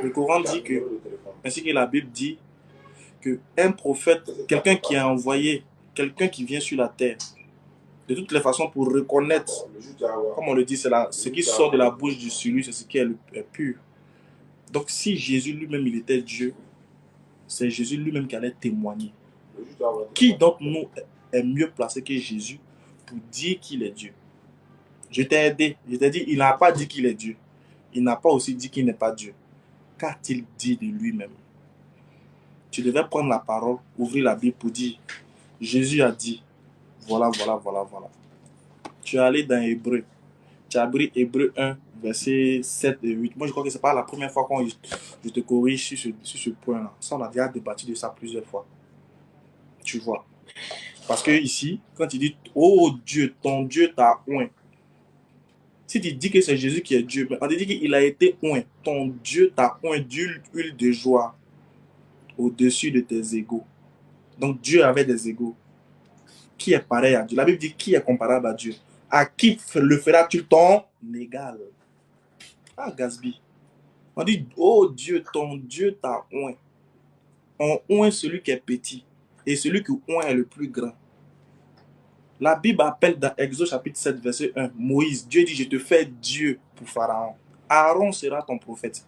Le Coran dit que, ainsi que la Bible dit, que un prophète, quelqu'un qui a envoyé, quelqu'un qui vient sur la terre, de toutes les façons pour reconnaître, comme on le dit, c'est ce qui sort de la bouche de celui, c'est ce qui est pur. Donc si Jésus lui-même, il était Dieu, c'est Jésus lui-même qui allait témoigner. Qui d'entre nous est mieux placé que Jésus pour dire qu'il est Dieu? Je t'ai aidé, je t'ai dit, il n'a pas dit qu'il est Dieu. Il n'a pas aussi dit qu'il n'est pas Dieu. Qu'a-t-il dit de lui-même? Tu devais prendre la parole, ouvrir la Bible pour dire, Jésus a dit, voilà, voilà, voilà, voilà. Tu es allé dans Hébreu. Tu as pris Hébreu 1, versets 7 et 8. Moi, je crois que ce n'est pas la première fois que je te corrige sur ce point-là. Ça, on a déjà débattu de ça plusieurs fois. Tu vois. Parce que ici, quand il dit, oh Dieu, ton Dieu t'a oint. Si tu dis que c'est Jésus qui est Dieu, mais on te dit qu'il a été oint. Ton Dieu t'a oint d'huile de joie au-dessus de tes égaux. Donc Dieu avait des égaux. Qui est pareil à Dieu? La Bible dit qui est comparable à Dieu? À qui le feras-tu ton égal? Ah, Gatsby. On dit, oh Dieu, ton Dieu t'a oint. On oint celui qui est petit. Et celui qui oint est le plus grand. La Bible appelle dans Exode chapitre 7, verset 1, Moïse. Dieu dit, je te fais Dieu pour Pharaon. Aaron sera ton prophète.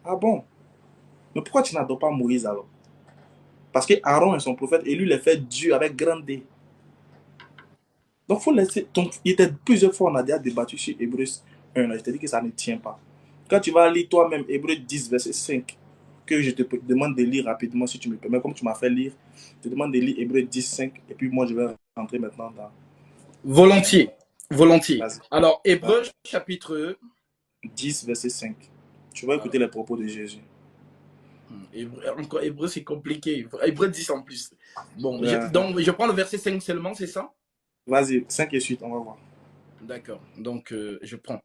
Ah bon? Mais pourquoi tu n'adores pas Moïse alors? Parce que Aaron est son prophète et lui, il est fait Dieu avec grand D. Donc, il faut laisser. Il était plusieurs fois, on a déjà débattu sur Hébreu 1. Là, je te dis que ça ne tient pas. Quand tu vas lire toi-même Hébreu 10, verset 5, que je te demande de lire rapidement, si tu me permets, comme tu m'as fait lire, je te demande de lire Hébreu 10, 5, et puis moi, je vais rentrer maintenant dans. Volontiers. Volontiers. Alors, Hébreu chapitre 10, verset 5. Tu vas écouter les propos de Jésus. Encore Hébreu, c'est compliqué. Hébreu 10 en plus. Bon, donc je prends le verset 5 seulement, c'est ça? Vas-y, 5 et suite, on va voir. D'accord. Donc, je prends.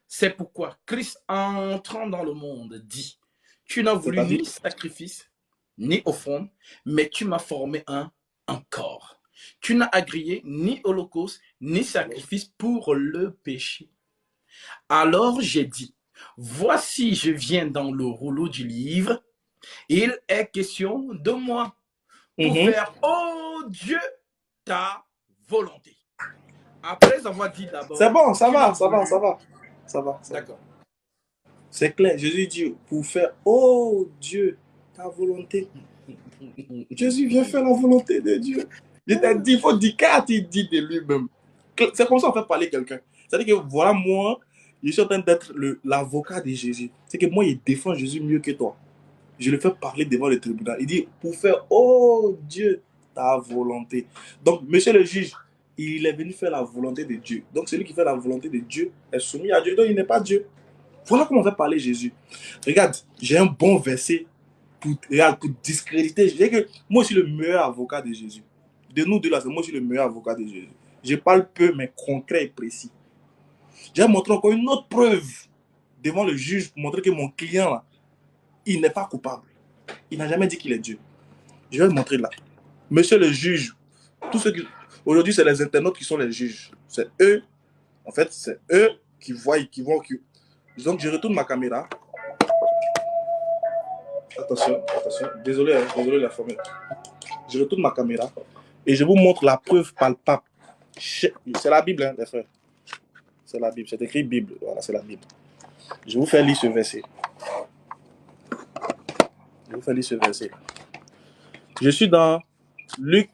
C'est pourquoi Christ, entrant dans le monde, dit, tu n'as voulu ni sacrifice, ni offrande, mais tu m'as formé un corps. Tu n'as agréé ni holocauste, ni sacrifice pour le péché. Alors j'ai dit, voici je viens dans le rouleau du livre, il est question de moi, pour faire, oh Dieu, ta volonté. Après avoir dit d'abord... C'est bon, ça va. D'accord. C'est clair, Jésus dit, pour faire, oh Dieu, ta volonté. Jésus vient faire la volonté de Dieu. Je t'ai dit, il faut dire qu'il dit de lui-même. C'est comme ça qu'on fait parler quelqu'un. C'est-à-dire que voilà, moi, je suis en train d'être l'avocat de Jésus. C'est que moi, il défend Jésus mieux que toi. Je le fais parler devant le tribunal. Il dit, pour faire, oh Dieu, ta volonté. Donc, monsieur le juge, il est venu faire la volonté de Dieu. Donc, celui qui fait la volonté de Dieu est soumis à Dieu. Donc, il n'est pas Dieu. Voilà comment on fait parler Jésus. Regarde, j'ai un bon verset pour discréditer. Je dis que moi, je suis le meilleur avocat de Jésus. De nous deux là, c'est moi, je suis le meilleur avocat de Jésus. Je parle peu, mais concret et précis. J'ai montré encore une autre preuve devant le juge pour montrer que mon client, là, il n'est pas coupable. Il n'a jamais dit qu'il est Dieu. Je vais le montrer là. Monsieur le juge, tous ceux qui... Aujourd'hui, c'est les internautes qui sont les juges. C'est eux, en fait, c'est eux qui voient, Donc, je retourne ma caméra. Attention. Désolé la formule. Je retourne ma caméra et je vous montre la preuve palpable. C'est la Bible, hein, les frères. C'est la Bible. C'est écrit Bible. Voilà, c'est la Bible. Je vous fais lire ce verset. Je suis dans Luc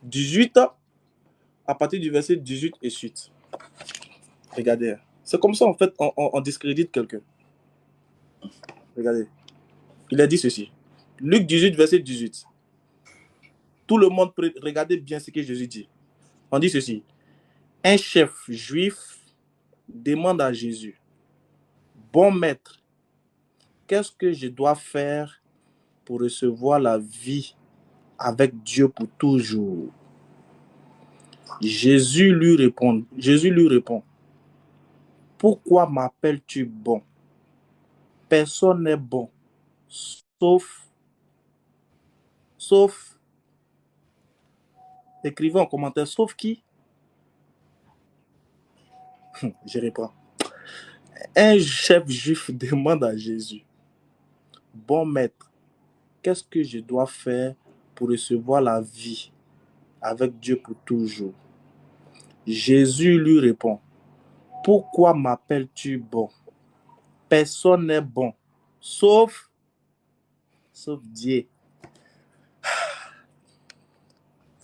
18, à partir du verset 18 et suite. Regardez. C'est comme ça, en fait, on discrédite quelqu'un. Regardez. Il a dit ceci. Luc 18, verset 18. Tout le monde peut regarder bien ce que Jésus dit. On dit ceci. Un chef juif demande à Jésus, bon maître, qu'est-ce que je dois faire pour recevoir la vie avec Dieu pour toujours? Jésus lui répond, pourquoi m'appelles-tu bon? Personne n'est bon, sauf, écrivez en commentaire, sauf qui? Je réponds. Un chef juif demande à Jésus, bon maître, qu'est-ce que je dois faire pour recevoir la vie avec Dieu pour toujours? Jésus lui répond, pourquoi m'appelles-tu bon? Personne n'est bon, sauf Dieu.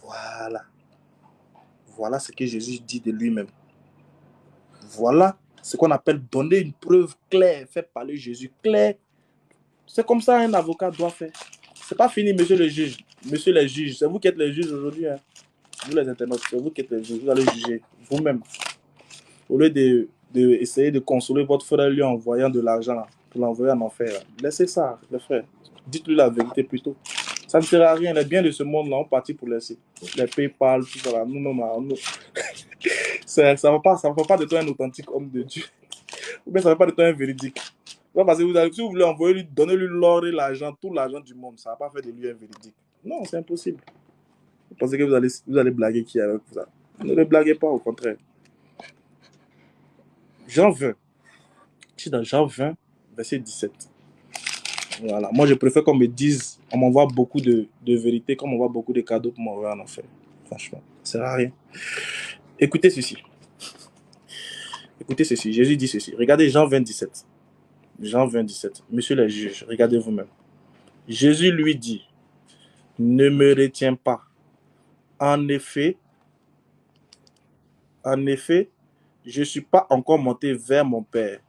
Voilà. Voilà ce que Jésus dit de lui-même. Voilà ce qu'on appelle donner une preuve claire, faire parler Jésus clair. C'est comme ça un avocat doit faire. C'est pas fini, monsieur le juge. Monsieur les juges, c'est vous qui êtes les juges aujourd'hui. Hein. Vous les internautes, c'est vous qui êtes les juges. Vous allez juger vous-même. Au lieu essayer de consoler votre frère lui en envoyant de l'argent pour l'envoyer en enfer. Laissez ça, les frères. Dites-lui la vérité plutôt. Ça ne sert à rien. Les biens de ce monde-là, on partit pour laisser. Les PayPal, tout ça. Nous-mêmes, ça ne fait pas de toi un authentique homme de Dieu. Ou bien ça ne fait pas de toi un véridique. Parce que si vous voulez envoyer lui, donner lui l'or et l'argent, tout l'argent du monde, ça ne va pas faire de lui un véridique. Non, c'est impossible. Vous pensez que vous allez blaguer qui avec vous? Ne le blaguez pas, au contraire. Jean 20. Je suis dans Jean 20, verset 17. Voilà. Moi, je préfère qu'on me dise, on m'envoie beaucoup de vérité, qu'on m'envoie beaucoup de cadeaux pour m'envoyer en enfer. Franchement, ça ne sert à rien. Écoutez ceci. Écoutez ceci. Jésus dit ceci. Regardez Jean 20, 17. Jean 20, 17. Monsieur le juge, regardez vous-même. Jésus lui dit, ne me retiens pas. En effet, je ne suis pas encore monté vers mon Père,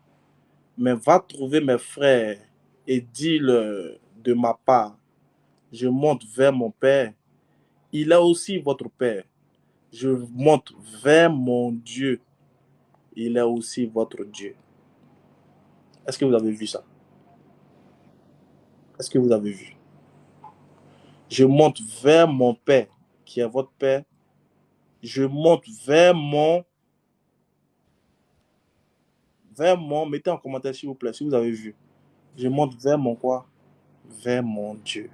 mais va trouver mes frères et dis-leur de ma part, je monte vers mon Père, il est aussi votre Père. Je monte vers mon Dieu, il est aussi votre Dieu. Est-ce que vous avez vu ça? Est-ce que vous avez vu? Je monte vers mon Père, qui est votre Père. Je monte vers mon... Mettez en commentaire s'il vous plaît, si vous avez vu. Je monte vers mon quoi? Vers mon Dieu,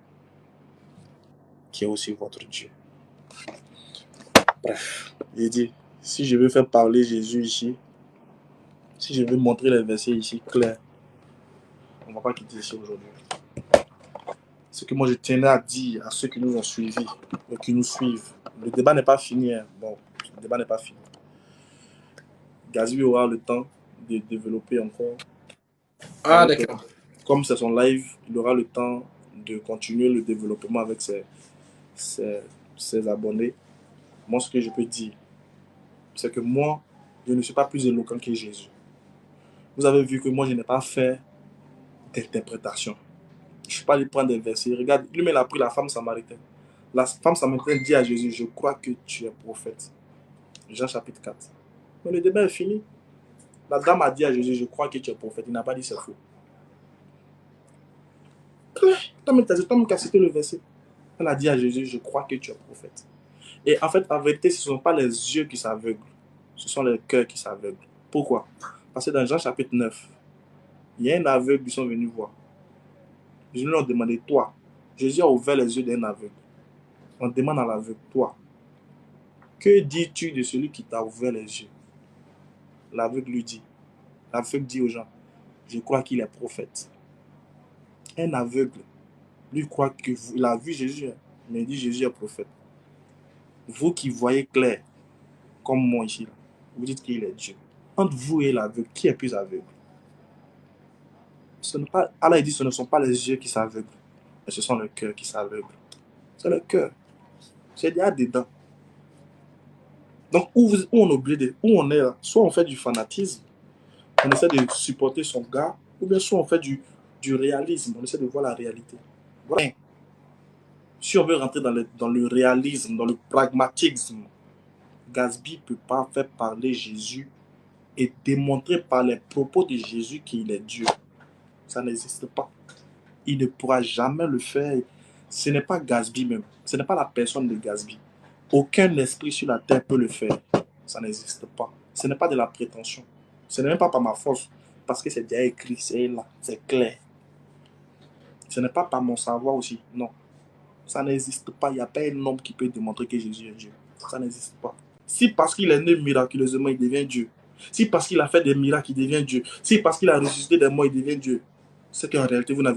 qui est aussi votre Dieu. Bref, j'ai dit, si je veux faire parler Jésus ici, si je veux montrer les versets ici clairs, on ne va pas quitter ici aujourd'hui. Ce que moi je tenais à dire à ceux qui nous ont suivis et qui nous suivent, le débat n'est pas fini. Hein. Bon, le débat n'est pas fini. Gatsby aura le temps de développer encore. Ah, d'accord. Comme c'est son live, il aura le temps de continuer le développement avec ses abonnés. Moi, ce que je peux dire, c'est que moi, je ne suis pas plus éloquent que Jésus. Vous avez vu que moi, je n'ai pas fait d'interprétation. Je ne suis pas allé prendre des versets. Regarde, lui-même, il a pris la femme samaritaine. La femme samaritaine dit à Jésus, je crois que tu es prophète. Jean chapitre 4. Mais le débat est fini. La dame a dit à Jésus, je crois que tu es prophète. Il n'a pas dit c'est faux. Toi-même qui as cité le verset. Elle a dit à Jésus, je crois que tu es prophète. Et en fait, en vérité, ce ne sont pas les yeux qui s'aveuglent. Ce sont les cœurs qui s'aveuglent. Pourquoi? Parce que dans Jean chapitre 9, il y a un aveugle qui sont venus voir. Jésus leur a demandé, toi, Jésus a ouvert les yeux d'un aveugle. On demande à l'aveugle, toi, que dis-tu de celui qui t'a ouvert les yeux? L'aveugle lui dit, l'aveugle dit aux gens, je crois qu'il est prophète. Un aveugle, lui croit qu'il a vu Jésus, mais il dit Jésus est prophète. Vous qui voyez clair, comme moi ici, vous dites qu'il est Dieu. Entre vous et l'aveugle, qui est plus aveugle? Allah dit, ce ne sont pas les yeux qui s'aveuglent, mais ce sont le cœur qui s'aveugle. C'est le cœur. C'est déjà dedans. Donc, où on oublie où on est là, soit on fait du fanatisme, on essaie de supporter son gars, ou bien soit on fait du réalisme, on essaie de voir la réalité. Voilà. Si on veut rentrer dans le réalisme, dans le pragmatisme, Gatsby ne peut pas faire parler Jésus et démontrer par les propos de Jésus qu'il est Dieu. Ça n'existe pas. Il ne pourra jamais le faire. Ce n'est pas Gatsby même. Ce n'est pas la personne de Gatsby. Aucun esprit sur la terre peut le faire. Ça n'existe pas. Ce n'est pas de la prétention. Ce n'est même pas par ma force. Parce que c'est déjà écrit, c'est là, c'est clair. Ce n'est pas par mon savoir aussi. Non. Ça n'existe pas. Il n'y a pas un homme qui peut démontrer que Jésus est Dieu. Ça n'existe pas. Si parce qu'il est né miraculeusement, il devient Dieu. Si parce qu'il a fait des miracles, il devient Dieu. Si parce qu'il a ressuscité des morts, il devient Dieu. C'est qu'en réalité, vous n'avez